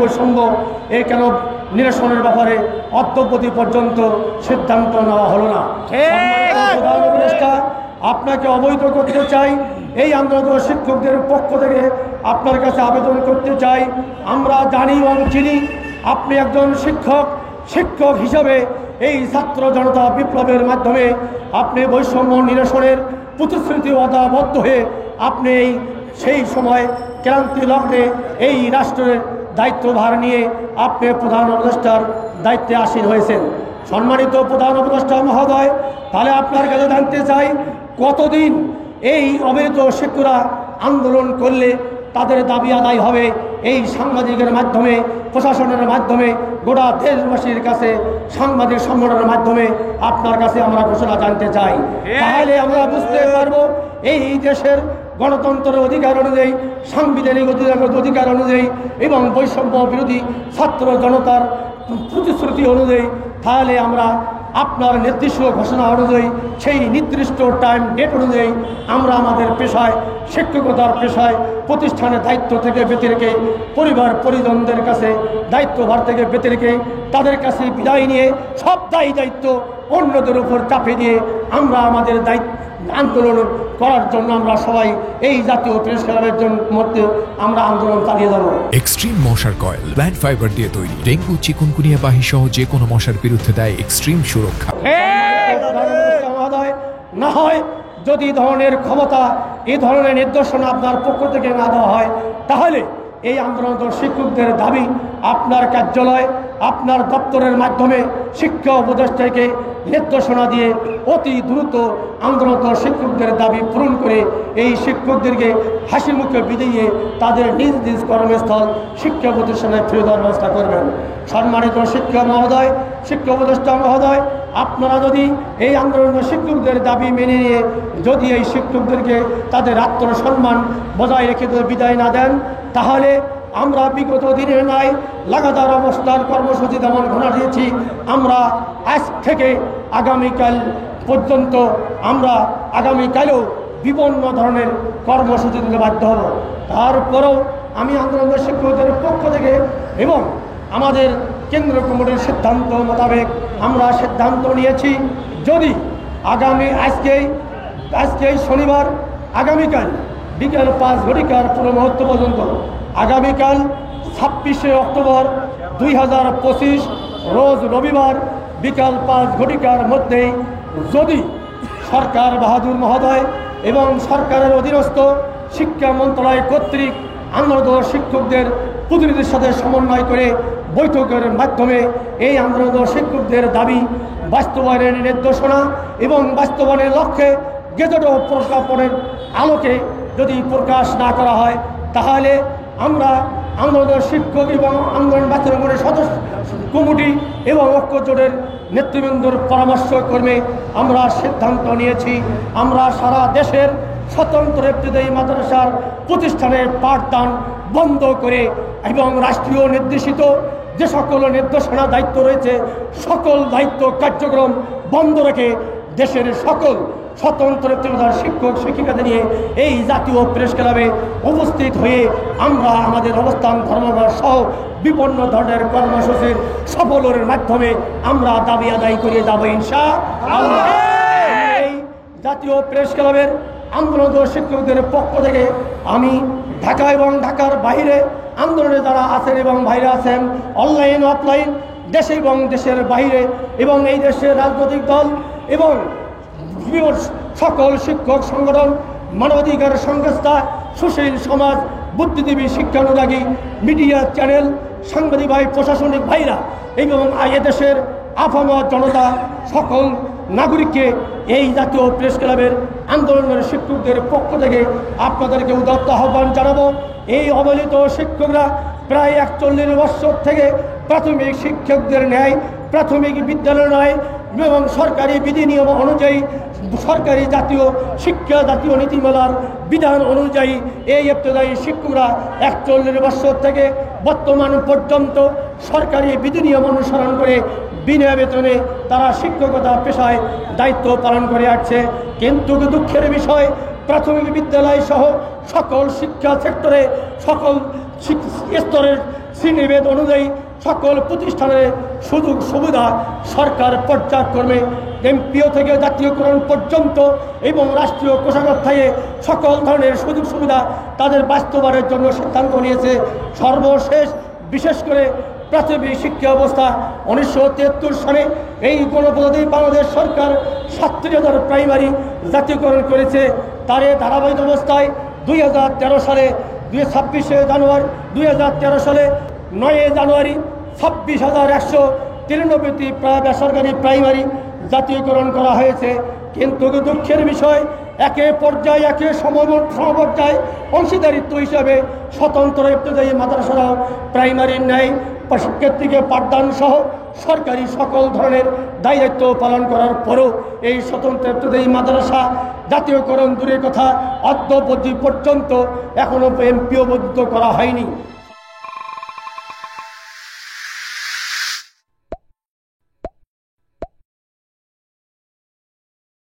বৈষম্য কেন নিরসনের ব্যাপারে অদ্যাবধি পর্যন্ত সিদ্ধান্ত নেওয়া হলো না। প্রধান উপদেষ্টা, আপনাকে অবহিত করতে চাই, এই আন্দোলন শিক্ষকদের পক্ষ থেকে আপনার কাছে আবেদন করতে চাই, আমরা জানি এবং চিনি আপনি একজন শিক্ষক হিসাবে এই ছাত্র জনতা বিপ্লবের মাধ্যমে আপনি বৈষম্য নিরসনের প্রতিশ্রুতি ওয়াদাবদ্ধ হয়ে আপনি সেই সময় ক্রান্তি লগ্নে এই রাষ্ট্রের দায়িত্বভার নিয়ে আপনি প্রধান উপদেষ্টার দায়িত্বে আসীন হয়েছেন। সম্মানিত প্রধান উপদেষ্টা মহোদয়, তাহলে আপনার কাছে জানতে চাই, কতদিন এই অবৈধ শিক্ষকরা আন্দোলন করলে তাদের দাবি আদায় হবে? এই সাংবাদিকের মাধ্যমে, প্রশাসনের মাধ্যমে, গোটা দেশবাসীর কাছে সাংবাদিক সম্মেলনের মাধ্যমে আপনার কাছে আমরা ঘোষণা জানতে চাই। তাহলে আমরা বুঝতে পারবো এই দেশের গণতন্ত্রের অধিকার অনুযায়ী, সাংবিধানিক অধিকার অনুযায়ী এবং বৈষম্য বিরোধী ছাত্র জনতার প্রতিশ্রুতি অনুযায়ী, তাহলে আমরা আপনার নির্দিষ্ট ঘোষণা অনুযায়ী, সেই নির্দিষ্ট টাইম ডেট অনুযায়ী আমরা আমাদের পেশায়, শিক্ষকতার পেশায়, প্রতিষ্ঠানের দায়িত্ব থেকে বেঁচে রেখে, পরিবার পরিজনদের কাছে দায়িত্বভার থেকে বেঁচে রেখে, তাদের কাছে বিদায় নিয়ে সব দায়িত্ব অন্যদের উপর চাপিয়ে দিয়ে আমরা আমাদের আন্দোলন করার জন্য আমরা সবাই এই জাতীয় প্রেস ক্লাবের মধ্যে আমরা আন্দোলন চালিয়ে যাব। এক্সট্রিম মশার কয়েল প্ল্যান্ট ফাইবার দিয়ে তৈরি, ডেঙ্গু, চিকুনগুনিয়া বাহি সহ যে কোনো মশার বিরুদ্ধে দেয় এক্সট্রিম সুরক্ষা। না হয় যদি ধরনের ক্ষমতা, এই ধরনের নির্দেশনা আপনার পক্ষ থেকে না দেওয়া হয়, তাহলে এই আন্দোলনরত শিক্ষকদের দাবি আপনার কার্যালয়, আপনার দপ্তরের মাধ্যমে শিক্ষা উপদেষ্টাকে নির্দেশনা দিয়ে অতি দ্রুত আন্দোলনরত শিক্ষকদের দাবি পূরণ করে এই শিক্ষকদেরকে হাসি মুখে বিদায়ে তাদের নিজ নিজ কর্মস্থল শিক্ষা প্রতিষ্ঠানে ফিরে দেওয়ার ব্যবস্থা করবেন। সম্মানিত শিক্ষা মহোদয়, শিক্ষা উপদেষ্টা মহোদয়, আপনারা যদি এই আন্দোলনের শিক্ষকদের দাবি মেনে নিয়ে যদি এই শিক্ষকদেরকে তাদের আত্মসম্মান বজায় রেখে বিদায় না দেন, তাহলে আমরা বিগত দিনের নাই লাগাতার অবস্থান কর্মসূচি যেমন ঘোষণা দিয়েছি, আমরা আজ থেকে আগামীকাল পর্যন্ত আমরা আগামীকালেও বিভিন্ন ধরনের কর্মসূচি দিতে বাধ্য হব। তারপরেও আমি আন্দোলনের শিক্ষকদের পক্ষ থেকে এবং আমাদের কেন্দ্র কমিটির সিদ্ধান্ত মোতাবেক আমরা সিদ্ধান্ত নিয়েছি, যদি আজকেই শনিবার, আগামীকাল বিকেল 5 ঘটিকার পুরো মুহূর্ত পর্যন্ত, আগামীকাল 26শে অক্টোবর 2025 রোজ রবিবার বিকাল 5 ঘটিকার মধ্যেই যদি সরকার বাহাদুর মহোদয় এবং সরকারের অধীনস্থ শিক্ষা মন্ত্রণালয় কর্তৃক আন্দোলনরত শিক্ষকদের প্রতিনিধির সাথে সমন্বয় করে বৈঠকের মাধ্যমে এই আন্দোলনরত শিক্ষকদের দাবি বাস্তবায়নের নির্দেশনা এবং বাস্তবায়নের লক্ষ্যে গেজেট প্রজ্ঞাপনের আলোকে যদি প্রকাশ না করা হয়, তাহলে আমরা আন্দোলনের শিক্ষক এবং আন্দোলন বাস্তবায়নের সদস্য কমিটি এবং ঐক্যজোটের নেতৃবৃন্দর পরামর্শ ক্রমে আমরা সিদ্ধান্ত নিয়েছি, আমরা সারা দেশের স্বতন্ত্র ইবতেদায়ী মাদ্রাসার প্রতিষ্ঠানের পাঠদান বন্ধ করে এবং রাষ্ট্রীয় নির্দেশিত যে সকল নির্দেশনা দায়িত্ব রয়েছে, সকল দায়িত্ব কার্যক্রম বন্ধ রেখে দেশের সকল স্বতন্ত্র শিক্ষক শিক্ষিকাদের নিয়ে এই জাতীয় প্রেস ক্লাবে উপস্থিত হয়ে আমরা আমাদের অবস্থান ধর্মঘট সহ বিভিন্ন ধরনের কর্মসূচির সফলের মাধ্যমে আমরা দাবি আদায় করিয়ে যাব ইনশাআল্লাহ। এই জাতীয় প্রেস ক্লাবের আন্দোলনরত শিক্ষকদের পক্ষ থেকে আমি ঢাকা এবং ঢাকার বাইরে আন্দোলনে যারা আছেন এবং বাইরে আছেন, অনলাইন অফলাইন, দেশে এবং দেশের বাইরে এবং এই দেশের রাজনৈতিক দল এবং সকল শিক্ষক সংগঠন, মানবাধিকার সংস্থা, সুশীল সমাজ, বুদ্ধিজীবী, শিক্ষানুরাগী, মিডিয়া চ্যানেল, সাংবাদিক ভাই, প্রশাসনিক ভাইরা এবং এদেশের আপামর জনতা, সকল নাগরিককে এই জাতীয় প্রেস ক্লাবের আন্দোলনের শিক্ষকদের পক্ষ থেকে আপনাদেরকে উদাত্ত আহ্বান জানাবো। এই অবহেলিত শিক্ষকরা প্রায় 41 বছর থেকে প্রাথমিক শিক্ষকদের ন্যায় প্রাথমিক বিদ্যালয় নয় এবং সরকারি বিধিনিয়ম অনুযায়ী, সরকারি জাতীয় শিক্ষা জাতীয় নীতিমালার বিধান অনুযায়ী এই ইবতেদায়ী শিক্ষকরা 41 বছর থেকে বর্তমান পর্যন্ত সরকারি বিধিনিয়ম অনুসরণ করে বিনা বেতনে তারা শিক্ষকতা পেশায় দায়িত্ব পালন করে আসছে। কিন্তু দুঃখের বিষয়, প্রাথমিক বিদ্যালয় সহ সকল শিক্ষা সেক্টরে সকল স্তরের শ্রেণীভেদ অনুযায়ী সকল প্রতিষ্ঠানের সুযোগ সুবিধা সরকার পর্যায়ক্রমে এমপিও থেকে জাতীয়করণ পর্যন্ত এবং রাষ্ট্রীয় কোষাগার থেকে সকল ধরনের সুযোগ সুবিধা তাদের বাস্তবায়নের জন্য সিদ্ধান্ত নিয়েছে। সর্বশেষ বিশেষ করে প্রাথমিক শিক্ষা ব্যবস্থা 1973 সালে এই গণপ্রজাতন্ত্রী বাংলাদেশ সরকার 37,000 প্রাইমারি জাতীয়করণ করেছে। তার ধারাবাহিক অবস্থায় 2013 সালে 2013 সালে 9 জানুয়ারি 26,193টি বেসরকারি প্রাইমারি জাতীয়করণ করা হয়েছে। কিন্তু দুঃখের বিষয় একে পর্যায়ে একে সমপর্যায় অংশীদারিত্ব হিসাবে স্বতন্ত্র ইবতেদায়ী মাদ্রাসারাও প্রাইমারির ন্যায় শিক্ষার্থীকে পাঠদান সহ সরকারি সকল ধরনের দায়িত্ব পালন করার পরও এই স্বতন্ত্র ইবতেদায়ী মাদ্রাসা জাতীয়করণ দূরের কথা অদ্যাবধি পর্যন্ত এখনও এমপিও বদ্ধ করা হয়নি।